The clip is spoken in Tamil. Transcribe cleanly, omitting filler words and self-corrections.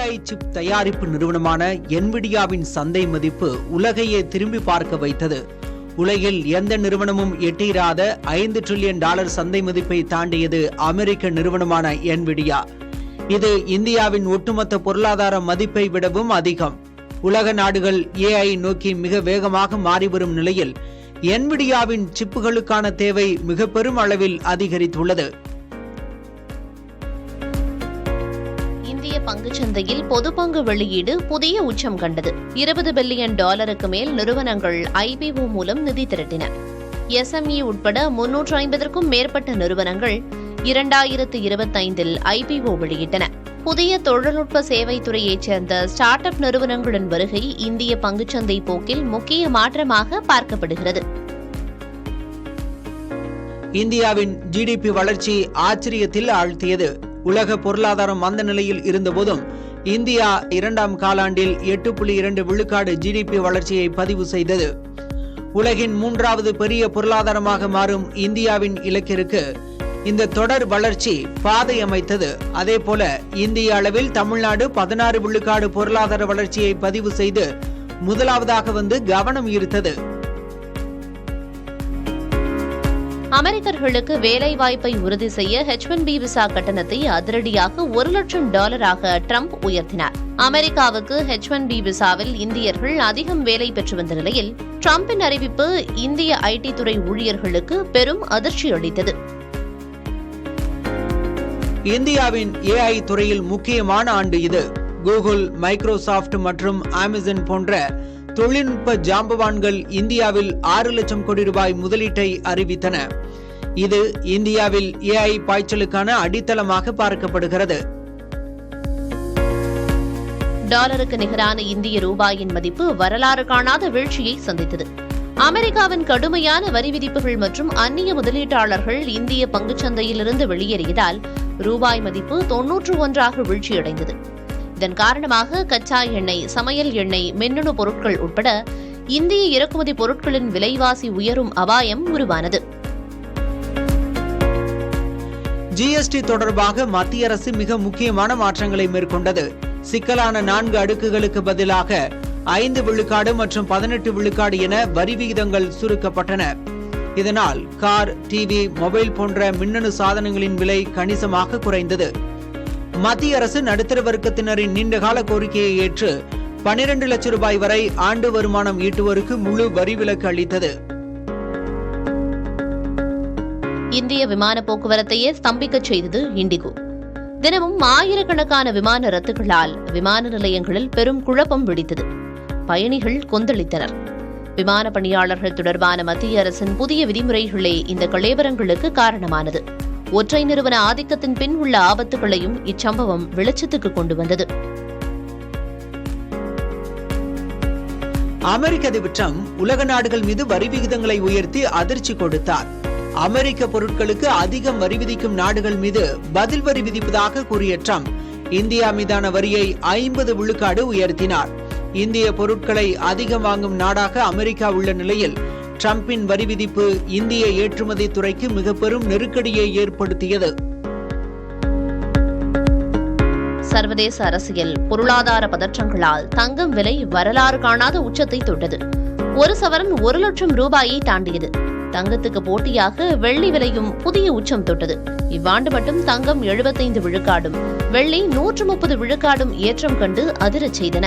AI சிப் தயாரிப்பு நிறுவனமான NVIDIAவின் சந்தை மதிப்பு உலகையே திரும்பி பார்க்க வைத்தது. உலகில் எந்த நிறுவனமும் எட்டியிராத $5 டிரில்லியன் சந்தை மதிப்பை தாண்டியது அமெரிக்க நிறுவனமான NVIDIA. இது இந்தியாவின் ஒட்டுமொத்த பொருளாதார மதிப்பை விடவும் அதிகம். உலக நாடுகள் AI நோக்கி மிக வேகமாக மாறி வரும் நிலையில் NVIDIAவின் சிப்புகளுக்கான தேவை மிக பெரும் அளவில் அதிகரித்துள்ளது. இந்திய பங்குச்சந்தையில் பொது பங்கு வெளியீடு புதிய உச்சம் கண்டது. $20 பில்லியன் மேல் நிறுவனங்கள் IPO மூலம் நிதி திரட்டின. SME உட்பட 350க்கும் மேற்பட்ட நிறுவனங்கள் 2025 IPO வெளியிட்டன. புதிய தொழில்நுட்ப சேவை துறையைச் சேர்ந்த ஸ்டார்ட் அப் நிறுவனங்களின் வருகை இந்திய பங்குச்சந்தை போக்கில் முக்கிய மாற்றமாக பார்க்கப்படுகிறது. இந்தியாவின் GDP வளர்ச்சி ஆச்சரியத்தில் ஆழ்த்தியது. உலக பொருளாதாரம் மந்த நிலையில் இருந்தபோதும் இந்தியா 2ஆம் காலாண்டில் 8.2 விழுக்காடு GDP வளர்ச்சியை பதிவு செய்தது. உலகின் 3வது பெரிய பொருளாதாரமாக மாறும் இந்தியாவின் இலக்கிற்கு இந்த தொடர் வளர்ச்சி பாதை அமைத்தது. அதேபோல இந்திய அளவில் தமிழ்நாடு 16 விழுக்காடு பொருளாதார வளர்ச்சியை பதிவு செய்து முதலாவதாக வந்து கவனம் ஈர்த்தது. அமெரிக்கர்களுக்கு வேலை வாய்ப்பை உறுதி செய்ய H-1B விசா கட்டணத்தை அதிரடியாக $1 லட்சம் ட்ரம்ப் உயர்த்தினார். அமெரிக்காவுக்கு H-1B விசாவில் இந்தியர்கள் அதிகம் வேலை பெற்று வந்த நிலையில் ட்ரம்பின் அறிவிப்பு இந்திய IT துறை ஊழியர்களுக்கு பெரும் அதிர்ச்சி அளித்தது. இந்தியாவின் AI துறையில் முக்கியமான ஆண்டு இது. கூகுள், மைக்ரோசாப்ட் மற்றும் அமேசான் போன்ற தொழில்நுட்ப ஜாம்பவான்கள் இந்தியாவில் $6 லட்சம் கோடி முதலீட்டை அறிவித்தன. இது இந்தியாவில் AI பாய்ச்சலுக்கான அடித்தளமாக பார்க்கப்படுகிறது. டாலருக்கு நிகரான இந்திய ரூபாயின் மதிப்பு வரலாறு காணாத வீழ்ச்சியை சந்தித்தது. அமெரிக்காவின் கடுமையான வரி விதிப்புகள் மற்றும் அந்நிய முதலீட்டாளர்கள் இந்திய பங்குச்சந்தையிலிருந்து வெளியேறியதால் ரூபாய் மதிப்பு 91ஆக வீழ்ச்சியடைந்தது. இதன் காரணமாக கச்சா எண்ணெய், சமையல் எண்ணெய், மின்னணு பொருட்கள் உட்பட இந்திய இறக்குமதி பொருட்களின் விலைவாசி உயரும் அபாயம் உருவானது. GST தொடர்பாக மத்திய அரசு மிக முக்கியமான மாற்றங்களை மேற்கொண்டது. சிக்கலான 4 அடுக்குகளுக்கு பதிலாக 5 விழுக்காடு மற்றும் 18 விழுக்காடு என வரி விகிதங்கள் சுருக்கப்பட்டன. இதனால் கார், டிவி, மொபைல் போன்ற மின்னணு சாதனங்களின் விலை கணிசமாக குறைந்தது. மத்திய அரசு நடுத்தர வர்க்கத்தினரின் நீண்டகால கோரிக்கையை ஏற்று $12 லட்சம் வரை ஆண்டு வருமானம் ஈட்டுவோருக்கு முழு வரி விலக்கு அளித்தது. இந்திய விமான போக்குவரத்தையே ஸ்தம்பிக்கச் செய்தது இண்டிகோ. தினமும் ஆயிரக்கணக்கான விமான ரத்துகளால் விமான நிலையங்களில் பெரும் குழப்பம் வெடித்தது. பயணிகள் கொந்தளித்தனர். விமான பணியாளர்கள் தொடர்பான மத்திய அரசின் புதிய விதிமுறைகளே இந்த கலவரங்களுக்கு காரணமானது. ஒற்றை நிறுவன ஆதிக்கத்தின் பின் உள்ள ஆபத்துகளையும் இச்சம்பவம் வெளிச்சத்துக்கு கொண்டு வந்தது. அமெரிக்க அதிபர் ட்ரம்ப் உலக நாடுகள் மீது வரி விகிதங்களை உயர்த்தி அதிர்ச்சி கொடுத்தார். அமெரிக்க பொருட்களுக்கு அதிகம் வரி விதிக்கும் நாடுகள் மீது பதில் வரி விதிப்பதாக கூறிய ட்ரம்ப் இந்தியா மீதான வரியை 50 விழுக்காடு உயர்த்தினார். இந்திய பொருட்களை அதிகம் வாங்கும் நாடாக அமெரிக்கா உள்ள நிலையில் ட்ரம்பின் வரி விதிப்பு இந்திய ஏற்றுமதி துறைக்கு மிக பெரும் நெருக்கடியை ஏற்படுத்தியது. சர்வதேச அரசியல், பொருளாதார பதற்றங்களால் தங்கம் விலை வரலாறு காணாத உச்சத்தை தொட்டது. ஒரு சவரன் $1 லட்சம் தாண்டியது. தங்கத்துக்கு போட்டியாக வெள்ளி விலையும் புதிய உச்சம் தொட்டது. இவ்வாண்டு மட்டும் தங்கம் 75 விழுக்காடும் வெள்ளி 130 விழுக்காடும் ஏற்றம் கண்டு அதிரச் செய்தன.